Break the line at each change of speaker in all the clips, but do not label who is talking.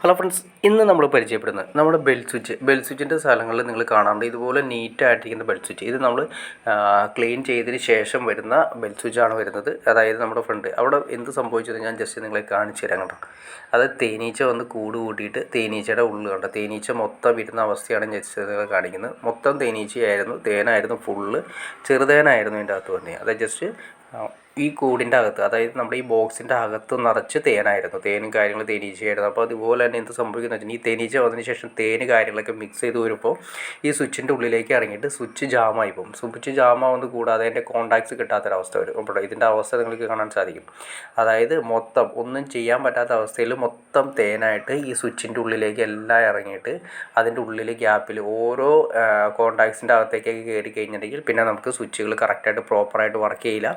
Hello friends, ഇന്ന് നമ്മൾ പരിചയപ്പെടുന്നത് നമ്മുടെ ബെൽ സ്വിച്ചിൻ്റെ സ്ഥലങ്ങളിൽ നിങ്ങൾ കാണാറുണ്ട് ഇതുപോലെ നീറ്റായിട്ടിരിക്കുന്ന ബെൽ സ്വിച്ച്. ഇത് നമ്മൾ ക്ലീൻ ചെയ്തതിന് ശേഷം വരുന്ന ബെൽ സ്വിച്ചാണ് വരുന്നത്. അതായത് നമ്മുടെ ഫ്രണ്ട് അവിടെ എന്ത് സംഭവിച്ചത് ഞാൻ ജസ്റ്റ് നിങ്ങളെ കാണിച്ചു തരാം കേട്ടോ. അത് തേനീച്ച വന്ന് കൂട് കൂട്ടിയിട്ട് തേനീച്ചയുടെ ഉള്ളിൽ കണ്ടോ, തേനീച്ച മൊത്തം ഇരുന്ന അവസ്ഥയാണ് ജസ്റ്റ് നിങ്ങളെ കാണിക്കുന്നത്. മൊത്തം തേനീച്ചയായിരുന്നു, തേനായിരുന്നു ഫുള്ള്, ചെറുതേനായിരുന്നു ഇതിൻ്റെ അകത്ത് വന്നത്. അത് ജസ്റ്റ് ഈ കൂടിൻ്റെ അകത്ത്, അതായത് നമ്മുടെ ഈ ബോക്സിൻ്റെ അകത്ത് നിറച്ച് തേനായിരുന്നു, തേനും കാര്യങ്ങളും തേനീച്ചയായിരുന്നു. അപ്പോൾ അതുപോലെ തന്നെ എന്ത് സംഭവിക്കുന്നത് വെച്ചാൽ ഈ തേനീച്ച വന്നതിന് ശേഷം തേന് കാര്യങ്ങളൊക്കെ മിക്സ് ചെയ്ത് വരുമ്പോൾ ഈ സ്വിച്ചിൻ്റെ ഉള്ളിലേക്ക് ഇറങ്ങിയിട്ട് സ്വിച്ച് ജാമായി പോകും. സ്വിച്ച് ജാമാവുന്നത് കൂടാതെ അതിൻ്റെ കോൺടാക്ട്സ് കിട്ടാത്തൊരവസ്ഥ വരും. അപ്പോൾ ഇതിൻ്റെ അവസ്ഥ നിങ്ങൾക്ക് കാണാൻ സാധിക്കും. അതായത് മൊത്തം ഒന്നും ചെയ്യാൻ പറ്റാത്ത അവസ്ഥയിൽ മൊത്തം തേനായിട്ട് ഈ സ്വിച്ചിൻ്റെ ഉള്ളിലേക്ക് എല്ലാം ഇറങ്ങിയിട്ട് അതിൻ്റെ ഉള്ളിൽ ഗ്യാപ്പിൽ ഓരോ കോൺടാക്ട്സിൻ്റെ അകത്തേക്കൊക്കെ കയറി കഴിഞ്ഞിട്ടുണ്ടെങ്കിൽ പിന്നെ നമുക്ക് സ്വിച്ചുകൾ കറക്റ്റായിട്ട് പ്രോപ്പറായിട്ട് വർക്ക് ചെയ്യില്ല.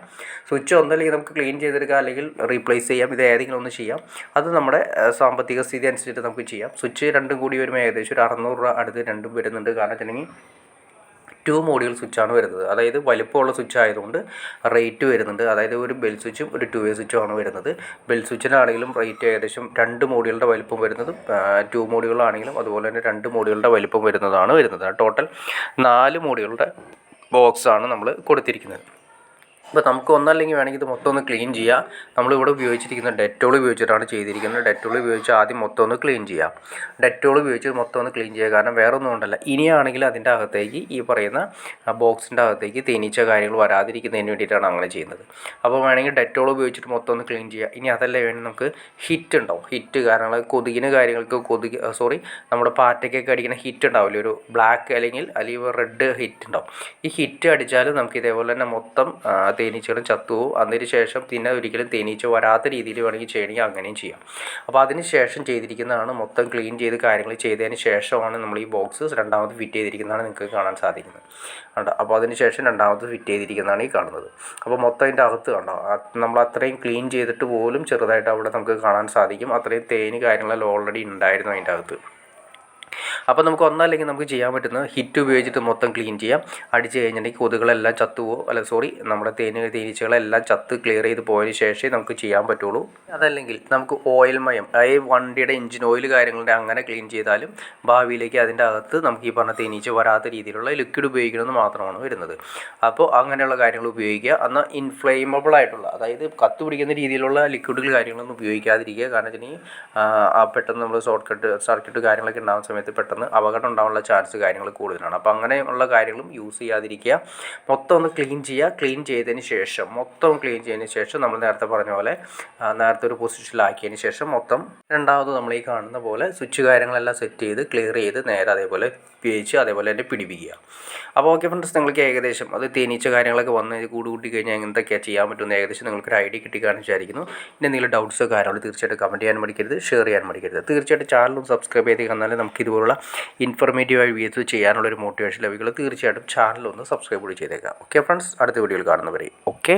സ്വിച്ച് ഒന്നല്ലെങ്കിൽ നമുക്ക് ക്ലീൻ ചെയ്തെടുക്കാം, അല്ലെങ്കിൽ റീപ്ലേസ് ചെയ്യാം. ഇത് ഏതെങ്കിലും ഒന്ന് ചെയ്യാം. അത് നമ്മുടെ സാമ്പത്തിക സ്ഥിതി അനുസരിച്ചിട്ട് നമുക്ക് ചെയ്യാം. സ്വിച്ച് രണ്ടും കൂടി വരുമ്പോൾ ഏകദേശം ഒരു 600 രൂപ അടുത്ത് രണ്ടും വരുന്നുണ്ട്. കാരണം വെച്ചിട്ടുണ്ടെങ്കിൽ 2 മോഡ്യൂൾ സ്വിച്ചാണ് വരുന്നത്. അതായത് വലിപ്പമുള്ള സ്വിച്ച് ആയതുകൊണ്ട് റേറ്റ് വരുന്നുണ്ട്. അതായത് ഒരു ബെൽ സ്വിച്ചും ഒരു 2 വേ സ്വിച്ചും ആണ് വരുന്നത്. ബെൽ സ്വിച്ചിനാണെങ്കിലും റേറ്റ് ഏകദേശം 2 മോഡ്യൂളുടെ വലിപ്പം വരുന്നതും 2 മോഡ്യൂളാണെങ്കിലും അതുപോലെ തന്നെ 2 മോഡ്യൂളുടെ വലിപ്പം വരുന്നത്. ടോട്ടൽ 4 മോഡ്യൂളുടെ ബോക്സാണ് നമ്മൾ കൊടുത്തിരിക്കുന്നത്. അപ്പോൾ നമുക്ക് ഒന്നല്ലെങ്കിൽ വേണമെങ്കിൽ ഇത് മൊത്തം ഒന്ന് ക്ലീൻ ചെയ്യാം. നമ്മളിവിടെ ഉപയോഗിച്ചിരിക്കുന്ന ഡെറ്റോൾ ഉപയോഗിച്ചിട്ടാണ് ചെയ്തിരിക്കുന്നത്. ഡെറ്റോൾ ഉപയോഗിച്ച് ആദ്യം മൊത്തം ഒന്ന് ക്ലീൻ ചെയ്യാം. ഡെറ്റോൾ ഉപയോഗിച്ച് മൊത്തം ഒന്ന് ക്ലീൻ ചെയ്യുക. കാരണം വേറെ ഒന്നും കൊണ്ടല്ല, ഇനിയാണെങ്കിൽ അതിൻ്റെ അകത്തേക്ക് ഈ പറയുന്ന ബോക്സിൻ്റെ അകത്തേക്ക് തേനീച്ച കാര്യങ്ങൾ വരാതിരിക്കുന്നതിന് വേണ്ടിയിട്ടാണ് അങ്ങനെ ചെയ്യുന്നത്. അപ്പോൾ വേണമെങ്കിൽ ഡെറ്റോൾ ഉപയോഗിച്ചിട്ട് മൊത്തം ഒന്ന് ക്ലീൻ ചെയ്യുക. ഇനി അതല്ല വേണമെങ്കിൽ നമുക്ക് ഹിറ്റ് ഉണ്ടാവും. ഹിറ്റ് കാരണം കൊതുകിന് കാര്യങ്ങൾക്ക് നമ്മുടെ പാറ്റയ്ക്കൊക്കെ അടിക്കുന്ന ഹിറ്റ് ഉണ്ടാവില്ല, ഒരു ബ്ലാക്ക് അല്ലെങ്കിൽ റെഡ് ഹിറ്റ് ഉണ്ടാവും. ഈ ഹിറ്റ് അടിച്ചാൽ നമുക്ക് ഇതേപോലെ തന്നെ മൊത്തം തേനീച്ചകളും ചത്തുപോകും. അതിന് ശേഷം പിന്നെ ഒരിക്കലും തേനീച്ച വരാത്ത രീതിയിൽ വേണമെങ്കിൽ ചെയ്യണമെങ്കിൽ അങ്ങനെയും ചെയ്യാം. അപ്പോൾ അതിന് ശേഷം ചെയ്തിരിക്കുന്നതാണ്, മൊത്തം ക്ലീൻ ചെയ്ത് കാര്യങ്ങൾ ചെയ്തതിന് ശേഷമാണ് നമ്മൾ ഈ ബോക്സ് രണ്ടാമത് ഫിറ്റ് ചെയ്തിരിക്കുന്നതാണ് നിങ്ങൾക്ക് കാണാൻ സാധിക്കുന്നത്. കണ്ടോ, അപ്പോൾ അതിന് ശേഷം രണ്ടാമത് ഫിറ്റ് ചെയ്തിരിക്കുന്നതാണ് ഈ കാണുന്നത്. അപ്പോൾ മൊത്തം അതിൻ്റെ അകത്ത് കണ്ടോ, നമ്മൾ അത്രയും ക്ലീൻ ചെയ്തിട്ട് പോലും ചെറുതായിട്ട് അവിടെ നമുക്ക് കാണാൻ സാധിക്കും. അത്രയും തേന് കാര്യങ്ങളെല്ലാം ഓൾറെഡി ഉണ്ടായിരുന്നു അതിൻ്റെ അകത്ത്. അപ്പോൾ നമുക്ക് ഒന്നല്ലെങ്കിൽ നമുക്ക് ചെയ്യാൻ പറ്റുന്നത് ഹിറ്റ് ഉപയോഗിച്ചിട്ട് മൊത്തം ക്ലീൻ ചെയ്യാം. അടിച്ച് കഴിഞ്ഞിട്ടുണ്ടെങ്കിൽ കൊതുകുകളെല്ലാം നമ്മുടെ തേനീച്ചകളെല്ലാം ചത്ത് ക്ലിയർ ചെയ്ത് പോയതിന് ശേഷമേ നമുക്ക് ചെയ്യാൻ പറ്റുള്ളൂ. അതല്ലെങ്കിൽ നമുക്ക് ഓയിൽ മയം, അതായത് വണ്ടിയുടെ എഞ്ചിൻ ഓയിൽ കാര്യങ്ങളുടെ അങ്ങനെ ക്ലീൻ ചെയ്താലും ഭാവിയിലേക്ക് അതിൻ്റെ അകത്ത് നമുക്ക് ഈ പറഞ്ഞ തേനീച്ച വരാത്ത രീതിയിലുള്ള ലിക്വിഡ് ഉപയോഗിക്കണമെന്ന് മാത്രമാണ് വരുന്നത്. അപ്പോൾ അങ്ങനെയുള്ള കാര്യങ്ങൾ ഉപയോഗിക്കുക. എന്നാൽ ഇൻഫ്ലെയിമബിൾ ആയിട്ടുള്ള, അതായത് കത്ത് പിടിക്കുന്ന രീതിയിലുള്ള ലിക്വിഡുകൾ കാര്യങ്ങളൊന്നും ഉപയോഗിക്കാതിരിക്കുക. കാരണം വെച്ചിട്ടുണ്ടെങ്കിൽ പെട്ടെന്ന് നമ്മൾ സർക്യൂട്ട് കാര്യങ്ങളൊക്കെ ഉണ്ടാകുന്ന സമയത്ത് പെട്ടെന്ന് അപകടം ഉണ്ടാകാനുള്ള ചാൻസ് കാര്യങ്ങൾ കൂടുതലാണ്. അപ്പോൾ അങ്ങനെയുള്ള കാര്യങ്ങളും യൂസ് ചെയ്യാതിരിക്കുക. മൊത്തം ഒന്ന് ക്ലീൻ ചെയ്യുക. ക്ലീൻ ചെയ്തതിന് ശേഷം നമ്മൾ നേരത്തെ പറഞ്ഞ പോലെ നേരത്തെ ഒരു പൊസിഷനിലാക്കിയതിന് ശേഷം മൊത്തം രണ്ടാമത് നമ്മൾ ഈ കാണുന്ന പോലെ സ്വിച്ച് കാര്യങ്ങളെല്ലാം സെറ്റ് ചെയ്ത് ക്ലിയർ ചെയ്ത് നേരെ അതേപോലെ ഉപയോഗിച്ച് അതേപോലെ തന്നെ പിടിപ്പിക്കുക. അപ്പോൾ ഓക്കെ ഫ്രണ്ട്സ്, നിങ്ങൾക്ക് ഏകദേശം അത് തേനീച്ച കാര്യങ്ങളൊക്കെ വന്ന് കൂട്ടി കഴിഞ്ഞാൽ എന്തൊക്കെയാണ് ചെയ്യാൻ പറ്റുമെന്ന് ഏകദേശം നിങ്ങൾക്കൊരു ഐഡിയ കിട്ടിക്കാണെന്ന് വിചാരിക്കുന്നു. ഇനി എന്തെങ്കിലും ഡൗട്ട്സോ കാര്യങ്ങളോ തീർച്ചയായിട്ടും കമൻറ്റ് ചെയ്യാൻ മടിക്കരുത്, ഷെയർ ചെയ്യാൻ മടിക്കരുത്. തീർച്ചയായിട്ടും ചാനലും സബ്സ്ക്രൈബ് ചെയ്ത് കാണാൻ നമുക്ക് ഇതുപോലുള്ള ഇൻഫോർമേറ്റീവായ വീഡിയോസ് ചെയ്യാനുള്ളൊരു മോട്ടിവേഷൻ ലഭിക്കുള്ളൂ. തീർച്ചയായിട്ടും ചാനലൊന്ന് സബ്സ്ക്രൈബ് കൂടി ചെയ്തേക്കാം. ഓക്കെ ഫ്രണ്ട്സ്, അടുത്ത വീഡിയോയിൽ കാണുന്നവരെ ഓക്കെ.